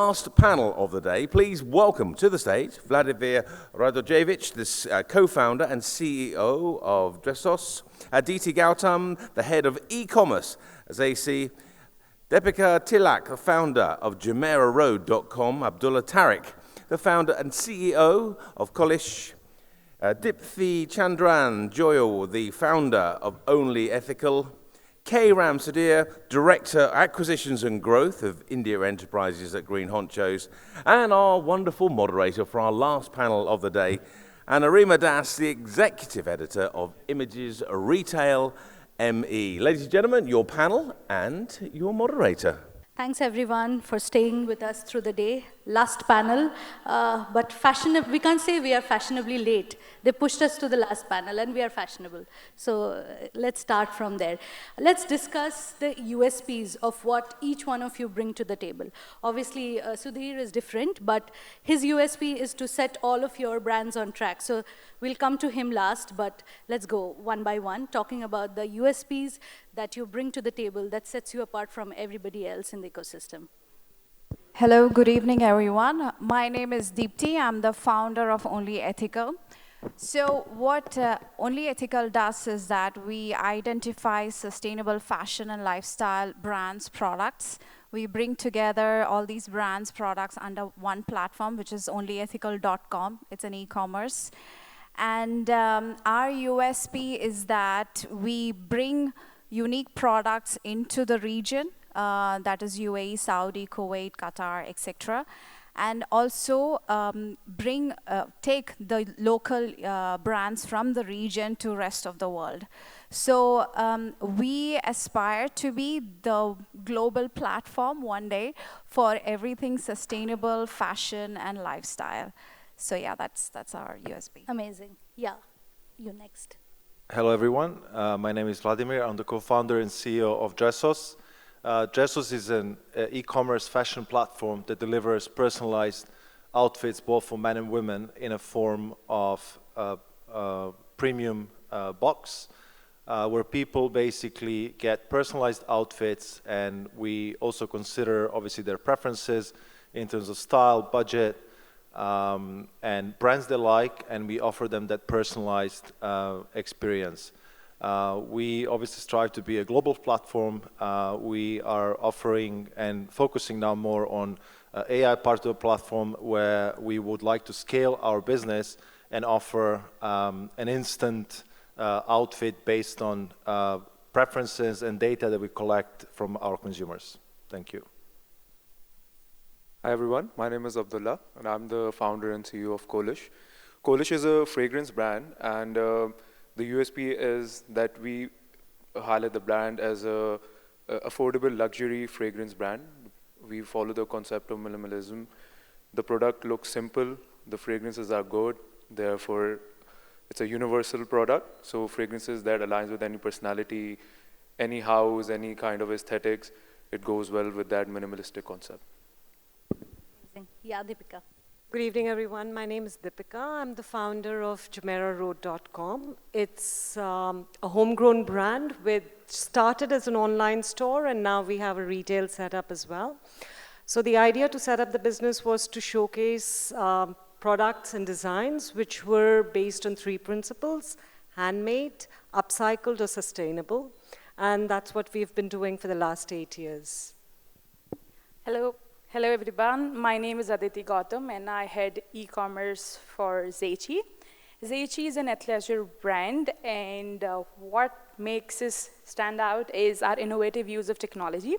last panel of the day, please welcome to the stage Vladimir Radojevic, the co-founder and CEO of Dressos, Aditi Gautam, the head of e-commerce at Zacy, Deepika Tilak, the founder of JumeirahRoad.com, Abdullah Tariq, the founder and CEO of Kolish, Dipthi Chandran Joyal, the founder of Only Ethical, K. Ram Sudhir, Director Acquisitions and Growth of India Enterprises at Green Honchos, and our wonderful moderator for our last panel of the day, Anurima Das, the Executive Editor of Images Retail ME. Ladies and gentlemen, your panel and your moderator. Thanks everyone for staying with us through the day. Last panel, but we can't say we are fashionably late. They pushed us to the last panel and we are fashionable. So let's start from there. Let's discuss the USPs of what each one of you bring to the table. Obviously, Sudhir is different, but his USP is to set all of your brands on track. So we'll come to him last, but let's go one by one, talking about the USPs that you bring to the table that sets you apart from everybody else in the ecosystem. Hello, good evening, everyone. My name is Deepthi. I'm the founder of Only Ethical. So what Only Ethical does is that we identify sustainable fashion and lifestyle brands, products. We bring together all these brands, products under one platform, which is onlyethical.com. It's an e-commerce. And our USP is that we bring unique products into the region, that is UAE, Saudi, Kuwait, Qatar, etc. And also take the local brands from the region to rest of the world. So we aspire to be the global platform one day for everything sustainable, fashion, and lifestyle. So yeah, that's our USP. Amazing. Yeah, you next. Hello everyone, my name is Vladimir. I'm the co-founder and CEO of Dressos. Dressos is an e-commerce fashion platform that delivers personalized outfits both for men and women in a form of premium box where people basically get personalized outfits, and we also consider obviously their preferences in terms of style, budget, and brands they like, and we offer them that personalized experience. We obviously strive to be a global platform. We are offering and focusing now more on AI part of the platform, where we would like to scale our business and offer an instant outfit based on preferences and data that we collect from our consumers. Thank you. Hi everyone, my name is Abdullah and I'm the founder and CEO of Kolish. Kolish is a fragrance brand, and the USP is that we highlight the brand as a affordable luxury fragrance brand. We follow the concept of minimalism. The product looks simple, the fragrances are good, therefore it's a universal product. So fragrances that aligns with any personality, any house, any kind of aesthetics, it goes well with that minimalistic concept. Yeah, Deepika. Good evening, everyone. My name is Deepika. I'm the founder of JumeirahRoad.com. It's a homegrown brand which started as an online store, and now we have a retail setup as well. So the idea to set up the business was to showcase products and designs which were based on 3 principles: handmade, upcycled, or sustainable. And that's what we've been doing for the last 8 years. Hello everyone, my name is Aditi Gautam and I head e-commerce for Zacy. Zacy is an athleisure brand, and what makes us stand out is our innovative use of technology.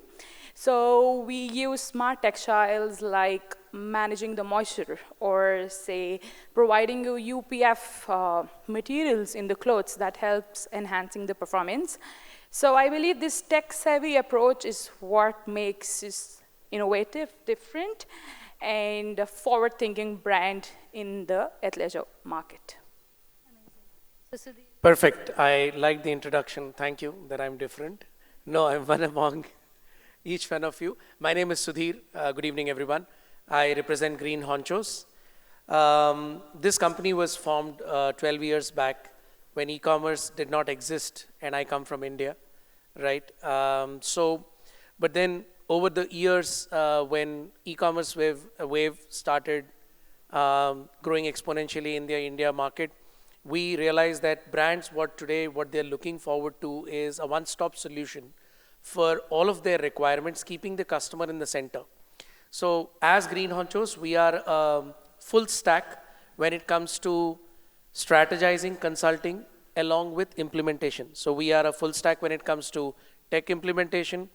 So we use smart textiles like managing the moisture, or say providing you UPF materials in the clothes that helps enhancing the performance. So I believe this tech-savvy approach is what makes us innovative, different, and a forward-thinking brand in the athleisure market. Perfect. I like the introduction. Thank you that I'm different. No, I'm one among each one of you. My name is Sudhir. Good evening, everyone. I represent Green Honchos. This company was formed 12 years back when e-commerce did not exist, and I come from India, right? But then over the years, when e-commerce wave started growing exponentially in the India market, we realized that brands what they're looking forward to is a one-stop solution for all of their requirements, keeping the customer in the center. So as Green Honchos, we are full stack when it comes to strategizing, consulting, along with implementation. So we are a full stack when it comes to tech implementation,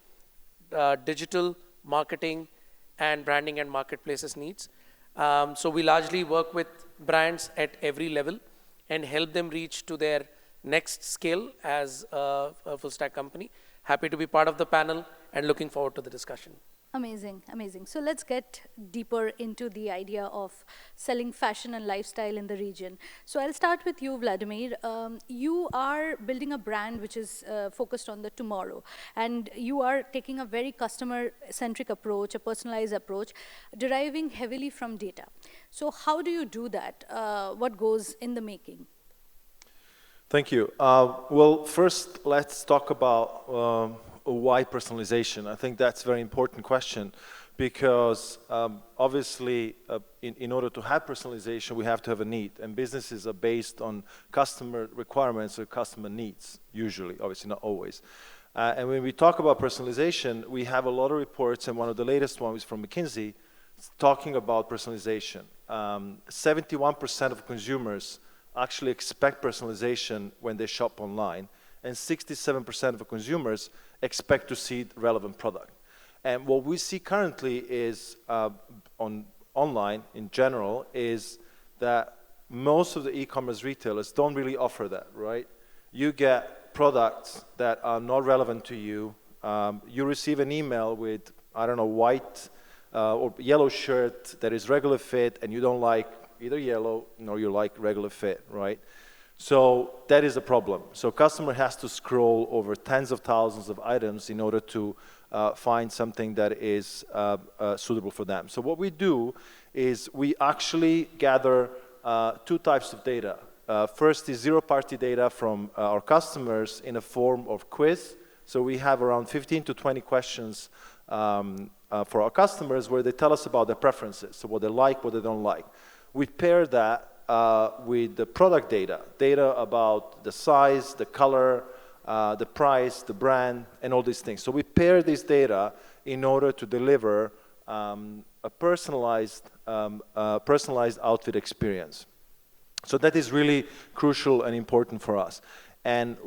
digital marketing, and branding and marketplaces needs. So we largely work with brands at every level and help them reach to their next scale as a full stack company. Happy to be part of the panel and looking forward to the discussion. Amazing, amazing. So let's get deeper into the idea of selling fashion and lifestyle in the region. So I'll start with you, Vladimir. You are building a brand which is focused on the tomorrow, and you are taking a very customer-centric approach, a personalized approach, deriving heavily from data. So how do you do that? What goes in the making? Thank you. Well, first, let's talk about why personalization. I think that's a very important question because obviously in order to have personalization, we have to have a need, and businesses are based on customer requirements or customer needs, usually, obviously not always. And when we talk about personalization, we have a lot of reports, and one of the latest ones from McKinsey talking about personalization. 71% of consumers actually expect personalization when they shop online, and 67% of consumers expect to see relevant product. And what we see currently is online in general is that most of the e-commerce retailers don't really offer that, right? You get products that are not relevant to you. You receive an email with, I don't know, white or yellow shirt that is regular fit, and you don't like either yellow nor you like regular fit, right? So that is a problem. So customer has to scroll over tens of thousands of items in order to find something that is suitable for them. So what we do is we actually gather two types of data. First is zero-party data from our customers in a form of quiz. So we have around 15 to 20 questions for our customers where they tell us about their preferences, so what they like, what they don't like. We pair that with the product data about the size, the color, the price, the brand, and all these things. So we pair this data in order to deliver a personalized outfit experience. So that is really crucial and important for us. And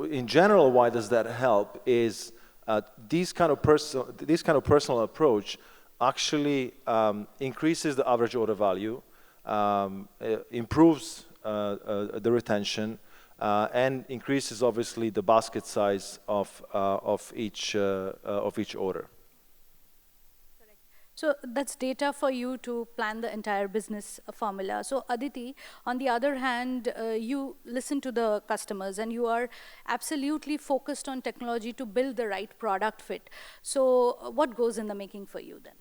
in general, why does that help is this kind of personal approach actually increases the average order value, improves the retention, and increases obviously the basket size of each order. So that's data for you to plan the entire business formula. So Aditi, on the other hand, you listen to the customers and you are absolutely focused on technology to build the right product fit. So what goes in the making for you then?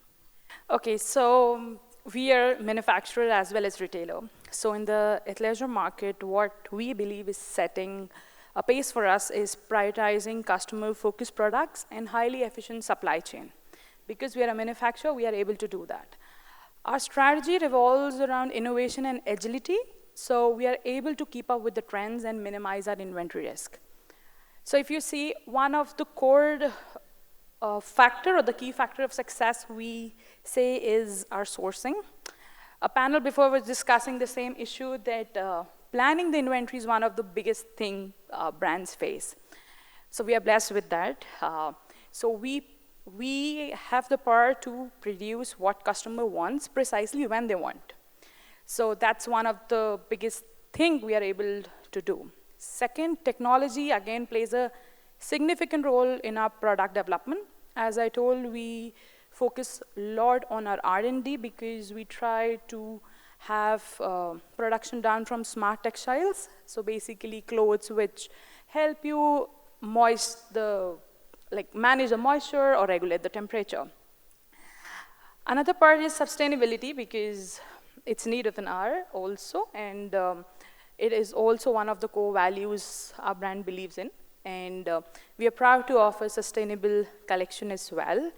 Okay, so we are manufacturer as well as retailer. So in the athleisure market, what we believe is setting a pace for us is prioritizing customer-focused products and highly efficient supply chain. Because we are a manufacturer, we are able to do that. Our strategy revolves around innovation and agility, so we are able to keep up with the trends and minimize our inventory risk. So if you see, one of the core factor or the key factor of success we say is our sourcing. A panel before was discussing the same issue that planning the inventory is one of the biggest thing brands face. So we are blessed with that. So we have the power to produce what customer wants precisely when they want. So that's one of the biggest thing we are able to do. Second, technology again plays a significant role in our product development. As I told, we focus a lot on our R&D because we try to have production done from smart textiles. So basically clothes which help you manage the moisture or regulate the temperature. Another part is sustainability because it's need of an hour also, and it is also one of the core values our brand believes in. And we are proud to offer sustainable collection as well.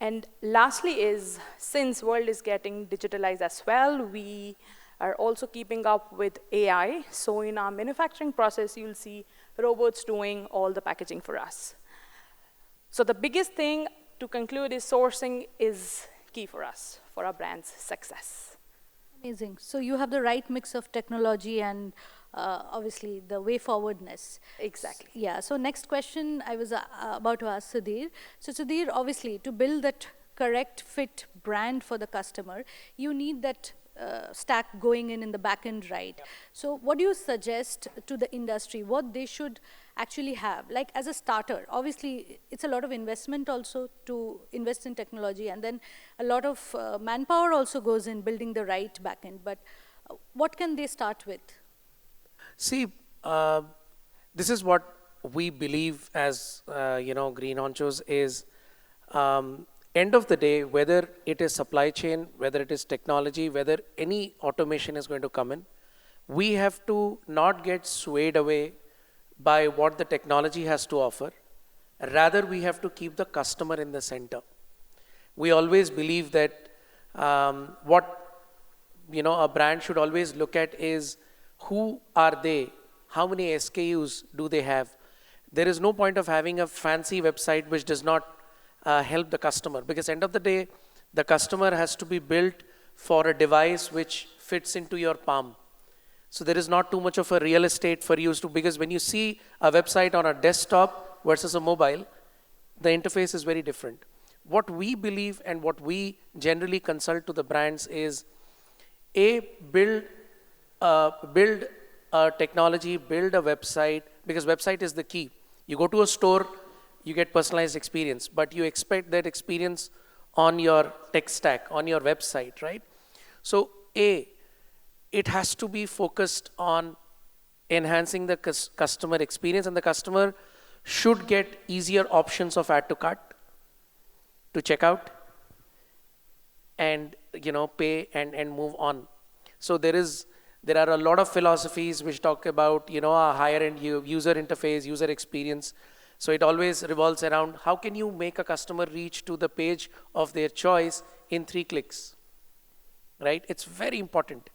And lastly is, since world is getting digitalized as well, we are also keeping up with AI. So in our manufacturing process, you'll see robots doing all the packaging for us. So the biggest thing to conclude is sourcing is key for us, for our brand's success. Amazing. So you have the right mix of technology and obviously the way forwardness. Exactly. Yeah. So next question I was about to ask Sudhir. So Sudhir, obviously to build that correct fit brand for the customer, you need that stack going in the back end, right? Yeah. So what do you suggest to the industry, what they should actually have? Like as a starter, obviously it's a lot of investment also to invest in technology, and then a lot of manpower also goes in building the right back end, but what can they start with? See, this is what we believe as, Green Honchos is, end of the day, whether it is supply chain, whether it is technology, whether any automation is going to come in, we have to not get swayed away by what the technology has to offer. Rather, we have to keep the customer in the center. We always believe that what a brand should always look at is who are they, how many SKUs do they have. There is no point of having a fancy website which does not help the customer, because end of the day, the customer has to be built for a device which fits into your palm. So there is not too much of a real estate for you to, because when you see a website on a desktop versus a mobile, the interface is very different. What we believe and what we generally consult to the brands is, build a technology, build a website, because website is the key. You go to a store, you get personalized experience, but you expect that experience on your tech stack, on your website, right? So it has to be focused on enhancing the customer experience, and the customer should get easier options of add to cart, to checkout, and pay and move on. So there are a lot of philosophies which talk about a higher end user interface, user experience. So it always revolves around how can you make a customer reach to the page of their choice in 3 clicks, right? It's very important,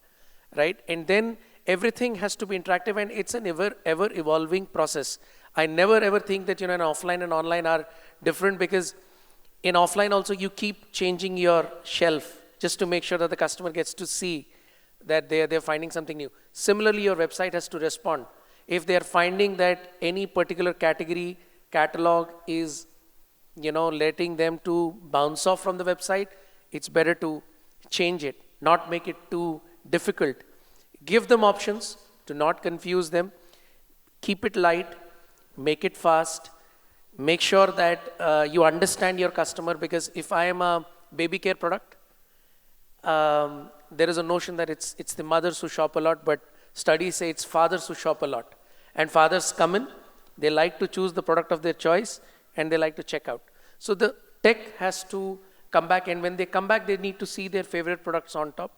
right? And then everything has to be interactive, and it's an ever evolving process. I never ever think that an offline and online are different, because in offline also you keep changing your shelf just to make sure that the customer gets to see that they're finding something new. Similarly, your website has to respond. If they're finding that any particular catalog is letting them to bounce off from the website, it's better to change it, not make it too difficult. Give them options, to not confuse them, keep it light, make it fast, make sure that you understand your customer, because if I am a baby care product, there is a notion that it's the mothers who shop a lot, but studies say it's fathers who shop a lot. And fathers come in, they like to choose the product of their choice, and they like to check out. So the tech has to come back, and when they come back, they need to see their favorite products on top,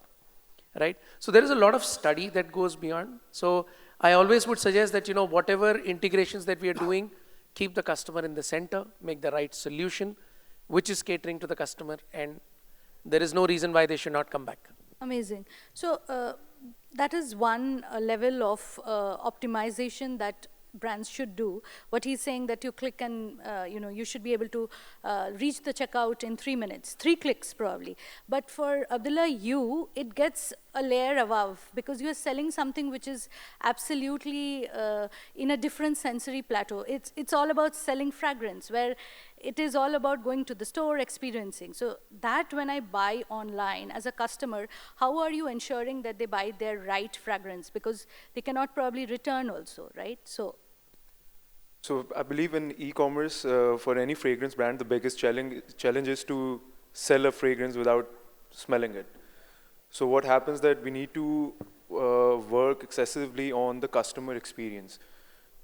right? So there is a lot of study that goes beyond. So I always would suggest that, whatever integrations that we are doing, keep the customer in the center, make the right solution, which is catering to the customer, and there is no reason why they should not come back. Amazing. So that is one level of optimization that brands should do. What he's saying, that you click and you should be able to reach the checkout in 3 minutes, 3 clicks probably. But for Abdullah, it gets a layer above, because you're selling something which is absolutely in a different sensory plateau. It's all about selling fragrance, where it is all about going to the store, experiencing. So that when I buy online as a customer, how are you ensuring that they buy their right fragrance? Because they cannot probably return also, right? So I believe in e-commerce, for any fragrance brand, the biggest challenge is to sell a fragrance without smelling it. So what happens that we need to work excessively on the customer experience.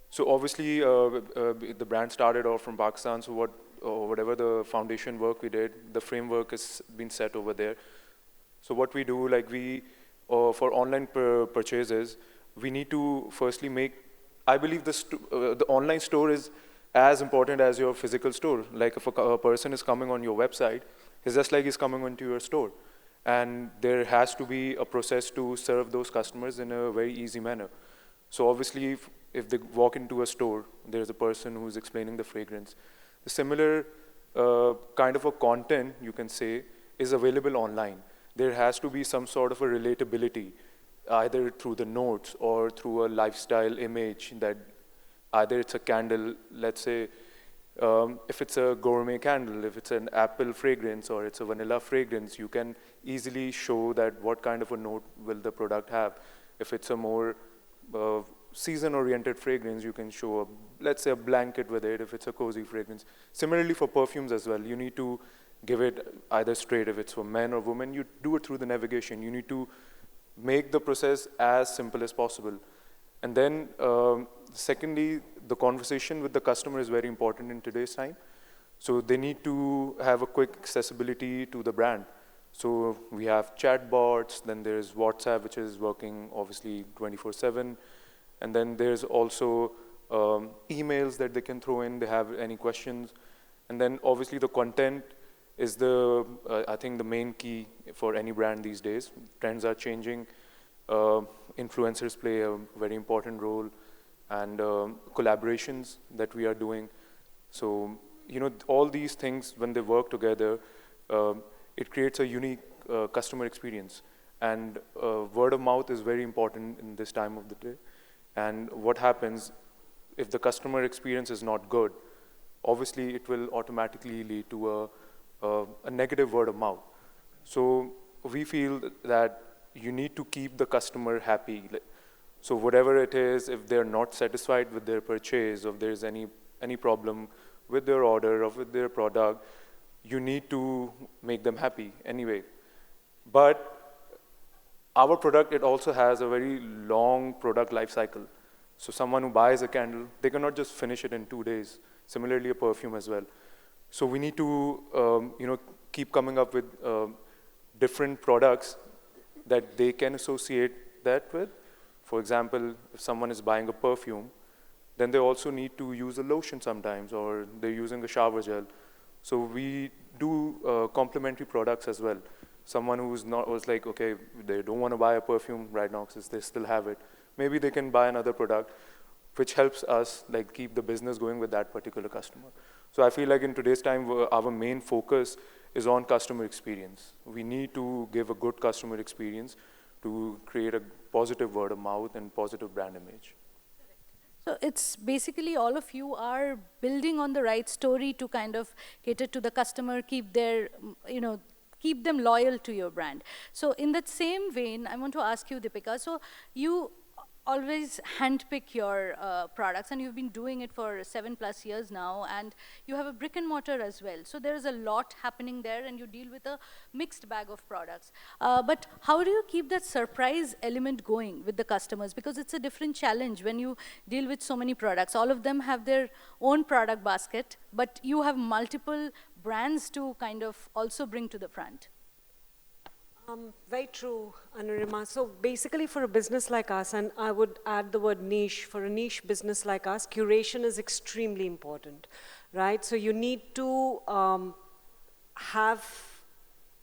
So obviously, the brand started off from Pakistan, so whatever the foundation work we did, the framework has been set over there. So what we do, for online purchases, we need to firstly make I believe the online store is as important as your physical store. Like if a person is coming on your website, it's just like he's coming onto your store. And there has to be a process to serve those customers in a very easy manner. So obviously, if they walk into a store, there's a person who's explaining the fragrance. The similar kind of a content, you can say, is available online. There has to be some sort of a relatability, either through the notes or through a lifestyle image that either it's a candle, let's say, if it's a gourmet candle, if it's an apple fragrance or it's a vanilla fragrance, you can easily show that what kind of a note will the product have. If it's a more season-oriented fragrance, you can show, let's say, a blanket with it if it's a cozy fragrance. Similarly for perfumes as well, you need to give it either straight, if it's for men or women, you do it through the navigation. You need to make the process as simple as possible. And then, secondly, the conversation with the customer is very important in today's time. So they need to have a quick accessibility to the brand. So we have chatbots, then there's WhatsApp, which is working obviously 24/7. And then there's also emails that they can throw in, they have any questions. And then obviously the content is I think the main key for any brand these days. Trends are changing. Influencers play a very important role, and collaborations that we are doing. So, all these things, when they work together, it creates a unique customer experience. And word of mouth is very important in this time of the day. And what happens if the customer experience is not good? Obviously, it will automatically lead to a negative word of mouth. So we feel that you need to keep the customer happy. So whatever it is, if they're not satisfied with their purchase, or if there's any problem with their order or with their product, you need to make them happy anyway. But our product, it also has a very long product life cycle. So someone who buys a candle, they cannot just finish it in 2 days. Similarly, a perfume as well. So we need to keep coming up with different products that they can associate that with. For example, if someone is buying a perfume, then they also need to use a lotion sometimes, or they're using a shower gel. So we do complementary products as well. Someone who's was like, okay, they don't want to buy a perfume right now because they still have it. Maybe they can buy another product, which helps us keep the business going with that particular customer. So I feel like in today's time, our main focus is on customer experience. We need to give a good customer experience to create a positive word of mouth and positive brand image. So it's basically all of you are building on the right story to kind of cater to the customer, keep their, keep them loyal to your brand. So in that same vein, I want to ask you, Deepika, so you always handpick your products, and you've been doing it for 7+ years now, and you have a brick and mortar as well. So there is a lot happening there, and you deal with a mixed bag of products. But how do you keep that surprise element going with the customers? Because it's a different challenge when you deal with so many products. All of them have their own product basket, but you have multiple brands to kind of also bring to the front. Very true, Anurima. So basically for a business like us, and I would add the word niche, for a niche business like us, curation is extremely important, right? So you need to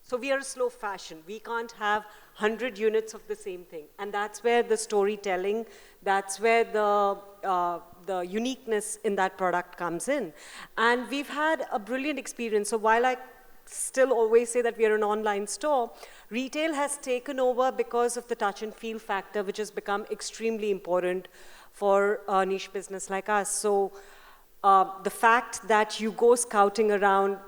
so we are a slow fashion. We can't have 100 units of the same thing. And that's where the storytelling, that's where the uniqueness in that product comes in. And we've had a brilliant experience. So while I still always say that we are an online store, retail has taken over because of the touch and feel factor, which has become extremely important for a niche business like us. So the fact that you go scouting around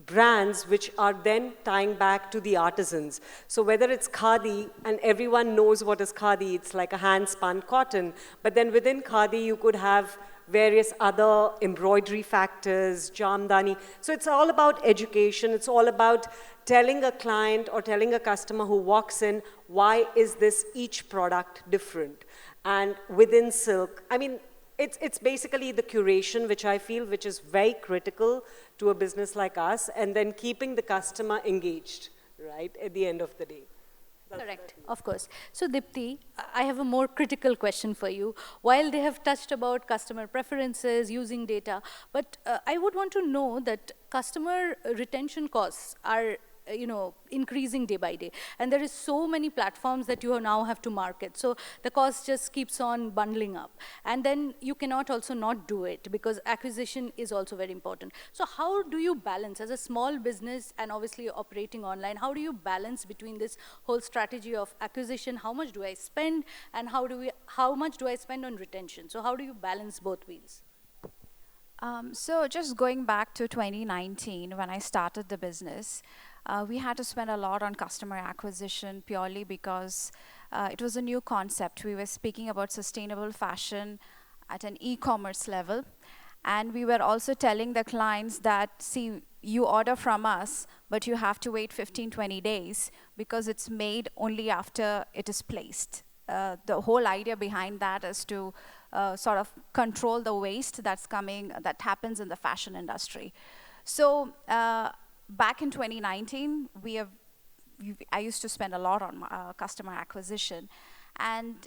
brands which are then tying back to the artisans. So whether it's khadi, and everyone knows what is khadi, it's like a hand-spun cotton, but then within khadi you could have various other embroidery factors, jamdani. So it's all about education. It's all about telling a client or telling a customer who walks in, why is this each product different? And within silk, I mean, it's basically the curation, which I feel, which is very critical to a business like us, and then keeping the customer engaged, right, at the end of the day. Correct, of course. So Dipti, I have a more critical question for you. While they have touched about customer preferences, using data, but I would want to know that customer retention costs are increasing day by day, and there is so many platforms that you now have to market, so the cost just keeps on bundling up, and then you cannot also not do it because acquisition is also very important. So how do you balance as a small business and obviously operating online, how do you balance between this whole strategy of acquisition, how much do I spend, and how much do I spend on retention? So how do you balance both wheels? So just going back to 2019, when I started the business, we had to spend a lot on customer acquisition purely because it was a new concept. We were speaking about sustainable fashion at an e-commerce level. And we were also telling the clients that, see, you order from us, but you have to wait 15, 20 days because it's made only after it is placed. The whole idea behind that is to sort of control the waste that happens in the fashion industry. So back in 2019, I used to spend a lot on customer acquisition, and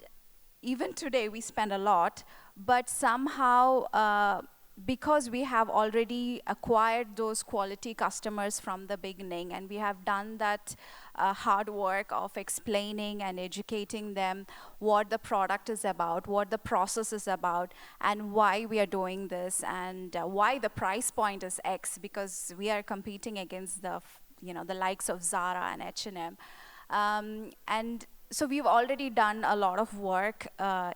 even today we spend a lot, but somehow because we have already acquired those quality customers from the beginning, and we have done that hard work of explaining and educating them what the product is about, what the process is about, and why we are doing this, and why the price point is X, because we are competing against the likes of Zara and H&M. And so we've already done a lot of work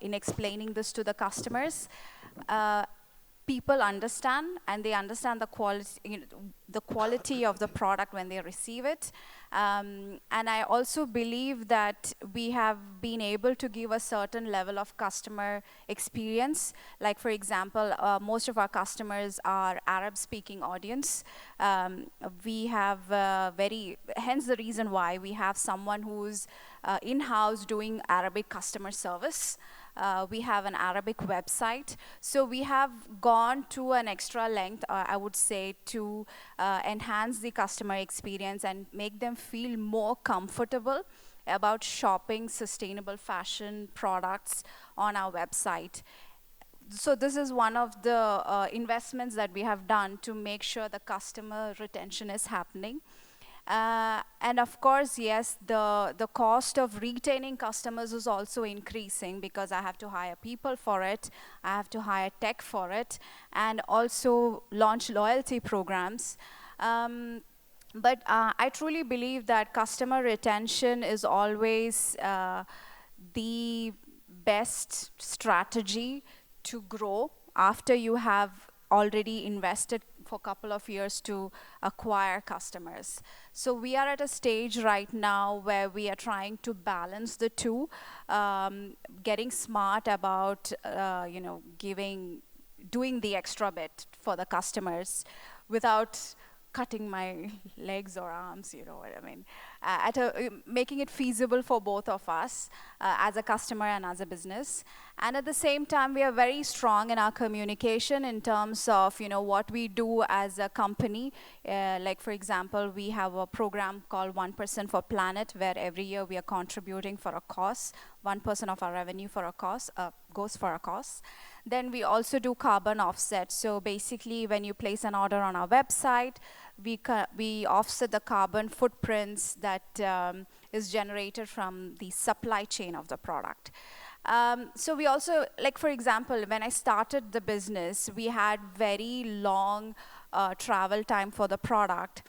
in explaining this to the customers. People understand, and they understand the quality of the product when they receive it. And I also believe that we have been able to give a certain level of customer experience. Like, for example, most of our customers are Arab-speaking audience. We have hence the reason why we have someone who's in-house doing Arabic customer service. We have an Arabic website. So we have gone to an extra length, I would say, to enhance the customer experience and make them feel more comfortable about shopping sustainable fashion products on our website. So this is one of the investments that we have done to make sure the customer retention is happening. And of course, yes, the cost of retaining customers is also increasing because I have to hire people for it, I have to hire tech for it, and also launch loyalty programs. But I truly believe that customer retention is always the best strategy to grow after you have already invested for a couple of years to acquire customers. So we are at a stage right now where we are trying to balance the two, getting smart about doing the extra bit for the customers without cutting my legs or arms, you know what I mean, making it feasible for both of us as a customer and as a business. And at the same time, we are very strong in our communication in terms of what we do as a company. Like, for example, we have a program called 1% for Planet, where every year we are contributing for a cause. 1% of our revenue for a cause goes for a cause. Then we also do carbon offset. So basically, when you place an order on our website, we offset the carbon footprints that is generated from the supply chain of the product. So we also, like, for example, when I started the business, we had very long travel time for the product.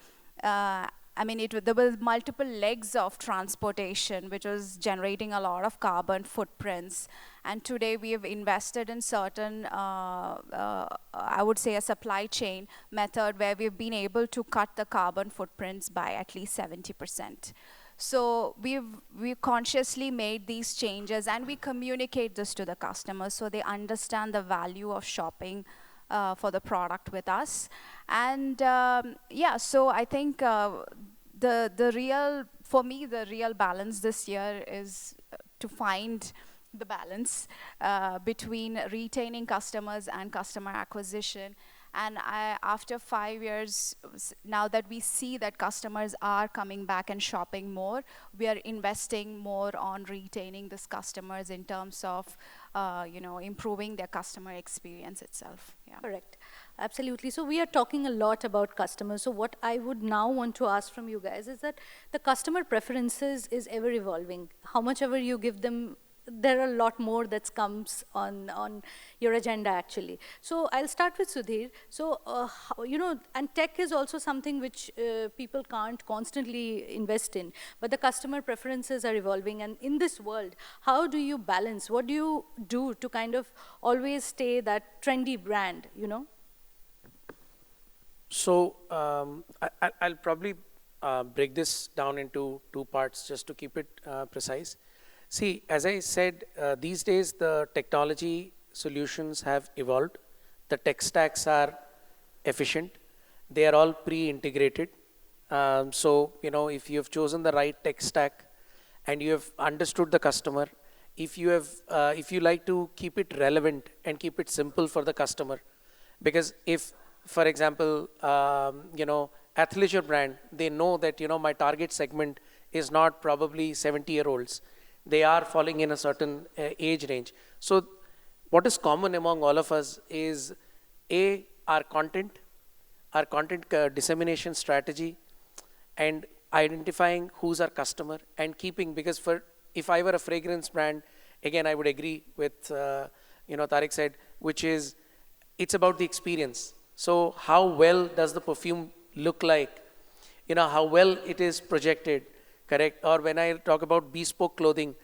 I mean, there were multiple legs of transportation, which was generating a lot of carbon footprints. And today we have invested in certain, I would say, a supply chain method where we've been able to cut the carbon footprints by at least 70%. So we've consciously made these changes, and we communicate this to the customers so they understand the value of shopping for the product with us. And yeah, so I think for me, the real balance this year is to find the balance between retaining customers and customer acquisition, And after 5 years, now that we see that customers are coming back and shopping more, we are investing more on retaining these customers in terms of, improving their customer experience itself. Yeah. Correct. Absolutely. So we are talking a lot about customers. So what I would now want to ask from you guys is that the customer preferences is ever evolving. How much ever you give them, there are a lot more that comes on your agenda actually. So I'll start with Sudhir. So, and tech is also something which people can't constantly invest in, but the customer preferences are evolving. And in this world, how do you balance? What do you do to kind of always stay that trendy brand, So I'll probably break this down into two parts just to keep it precise. See, as I said, these days the technology solutions have evolved. The tech stacks are efficient. They are all pre-integrated. So, if you have chosen the right tech stack and you have understood the customer, if you like to keep it relevant and keep it simple for the customer, because if, for example, athleisure brand, they know that, my target segment is not probably 70-year-olds. They are falling in a certain age range. So what is common among all of us is our content dissemination strategy, and identifying who's our customer and keeping, because if I were a fragrance brand, again, I would agree with, Tariq said, which is, it's about the experience. So how well does the perfume look like? How well it is projected. Correct? Or when I talk about bespoke clothing,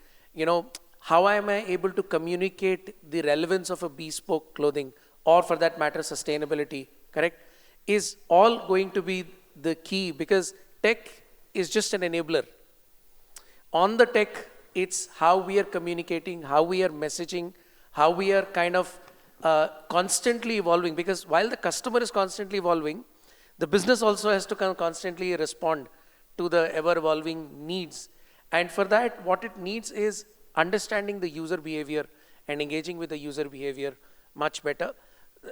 how am I able to communicate the relevance of a bespoke clothing, or for that matter, sustainability, correct, is all going to be the key, because tech is just an enabler. On the tech, it's how we are communicating, how we are messaging, how we are kind of constantly evolving, because while the customer is constantly evolving, the business also has to constantly respond to the ever-evolving needs. And for that, what it needs is understanding the user behavior and engaging with the user behavior much better.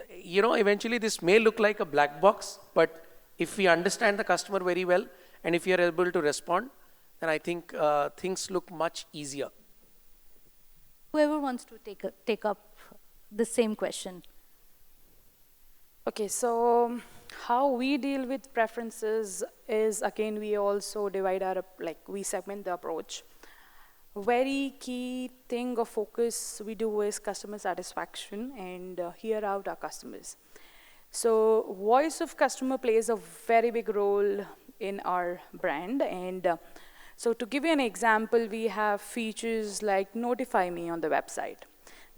Eventually this may look like a black box, but if we understand the customer very well, and if we are able to respond, then I think things look much easier. Whoever wants to take up the same question. Okay, so how we deal with preferences is, again, we also divide we segment the approach. Very key thing of focus we do is customer satisfaction and hear out our customers. So voice of customer plays a very big role in our brand. And so to give you an example, we have features like Notify Me on the website.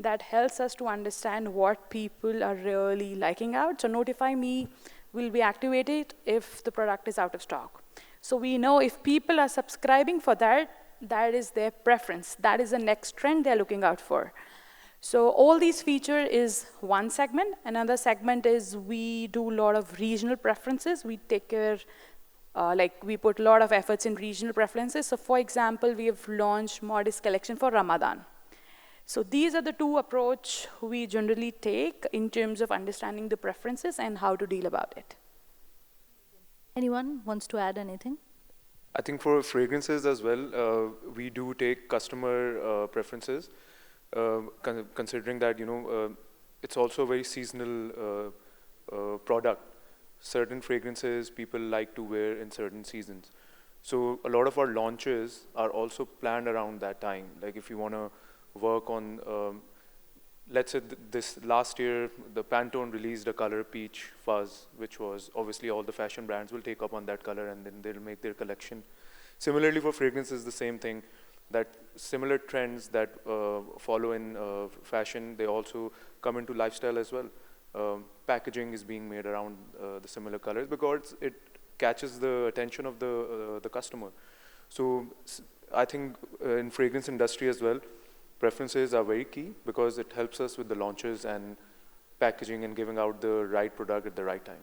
That helps us to understand what people are really liking out. So Notify Me will be activated if the product is out of stock. So we know if people are subscribing for that, that is their preference. That is the next trend they're looking out for. So all these features is one segment. Another segment is we do a lot of regional preferences. We take care, we put a lot of efforts in regional preferences. So for example, we have launched Modest collection for Ramadan. So these are the two approach we generally take in terms of understanding the preferences and how to deal about it. Anyone wants to add anything? I think for fragrances as well, we do take customer preferences, considering that, it's also a very seasonal product. Certain fragrances people like to wear in certain seasons. So a lot of our launches are also planned around that time. Like if you want to work on, let's say this last year, the Pantone released a color Peach Fuzz, which was obviously all the fashion brands will take up on that color and then they'll make their collection. Similarly for fragrances, the same thing, that similar trends that follow in fashion, they also come into lifestyle as well. Packaging is being made around the similar colors because it catches the attention of the customer. So I think in fragrance industry as well, preferences are very key because it helps us with the launches and packaging and giving out the right product at the right time.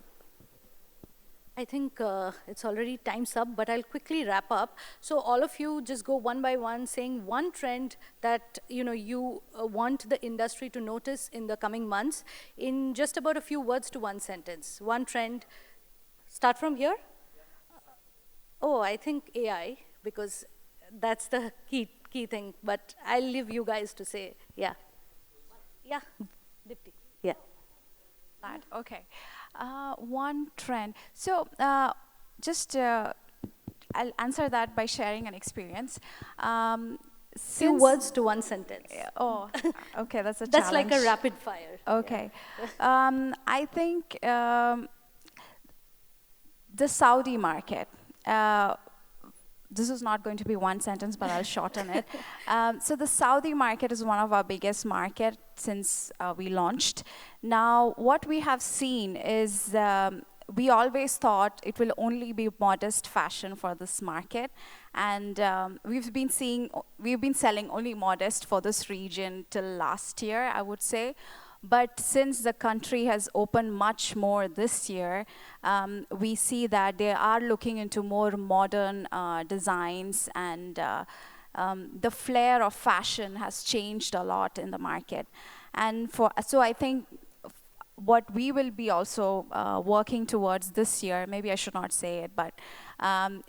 I think it's already time's up, but I'll quickly wrap up. So all of you just go one by one, saying one trend that you want the industry to notice in the coming months in just about a few words to one sentence. One trend. Start from here. Oh, I think AI, because that's the key thing. But I'll leave you guys to say. Yeah. Yeah. Dipti. Yeah. That, okay. One trend. So I'll answer that by sharing an experience. Few words to one sentence. Oh, okay, that's a That's challenge. like a rapid fire. Okay. I think the Saudi market. This is not going to be one sentence, but I'll shorten it. So the Saudi market is one of our biggest markets since we launched. Now, what we have seen is we always thought it will only be modest fashion for this market. And we've been selling only modest for this region till last year, I would say. But since the country has opened much more this year, we see that they are looking into more modern designs, and the flair of fashion has changed a lot in the market. And so I think what we will be also working towards this year, maybe I should not say it, but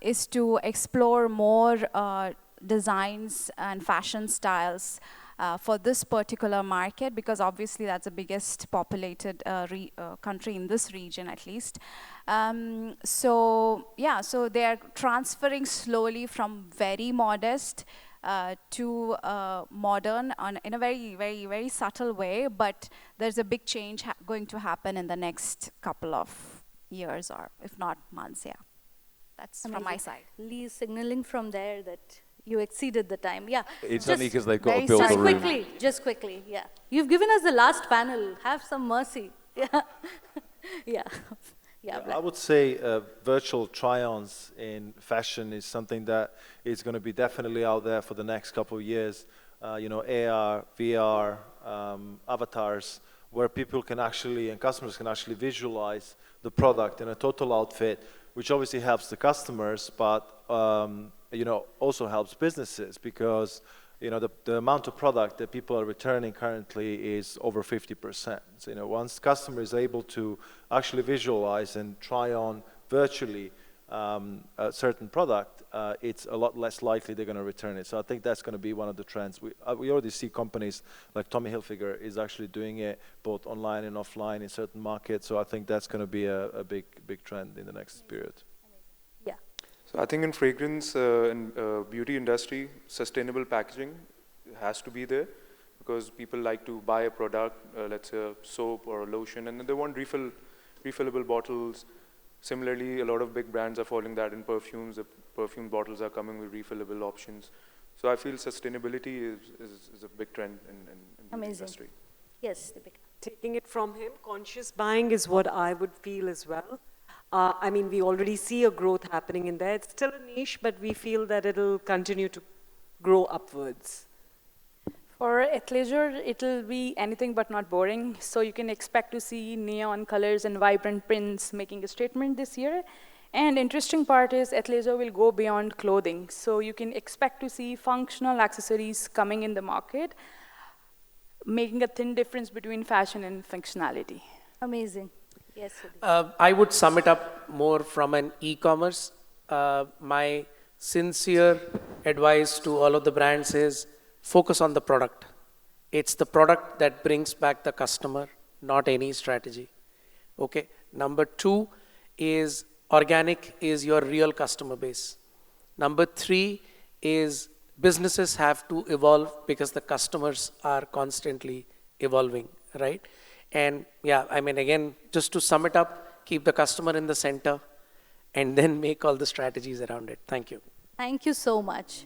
is to explore more designs and fashion styles for this particular market, because obviously that's the biggest populated country in this region, at least. So they are transferring slowly from very modest to modern in a very, very, very subtle way, but there's a big change going to happen in the next couple of years, or if not months. Yeah, that's Amazing. From my side. Lee signaling from there that you exceeded the time. Yeah. It's Just only because they've got to very build the Just room. quickly, yeah. You've given us the last panel. Have some mercy. Yeah. Yeah. Yeah. I would say virtual try-ons in fashion is something that is going to be definitely out there for the next couple of years. AR, VR, avatars, where people can actually, and customers can actually visualize the product in a total outfit, which obviously helps the customers, but also helps businesses, because the amount of product that people are returning currently is over 50%. So once customer is able to actually visualize and try on virtually a certain product, it's a lot less likely they're going to return it. So I think that's going to be one of the trends. We already see companies like Tommy Hilfiger is actually doing it both online and offline in certain markets. So I think that's going to be a big trend in the next period. So I think in fragrance and beauty industry, sustainable packaging has to be there, because people like to buy a product, let's say a soap or a lotion, and then they want refillable bottles. Similarly, a lot of big brands are following that in perfumes. The perfume bottles are coming with refillable options. So I feel sustainability is a big trend in the industry. Yes, Deepika. Taking it from him, conscious buying is what I would feel as well. I mean, we already see a growth happening in there. It's still a niche, but we feel that it'll continue to grow upwards. For athleisure, it'll be anything but not boring. So you can expect to see neon colors and vibrant prints making a statement this year. And interesting part is athleisure will go beyond clothing. So you can expect to see functional accessories coming in the market, making a thin difference between fashion and functionality. Amazing. Yes. I would sum it up more from an e-commerce. My sincere advice to all of the brands is focus on the product. It's the product that brings back the customer, not any strategy. Okay. Number 2 is organic is your real customer base. Number 3 is businesses have to evolve because the customers are constantly evolving, right? And yeah, I mean, again, just to sum it up, keep the customer in the center and then make all the strategies around it. Thank you. Thank you so much.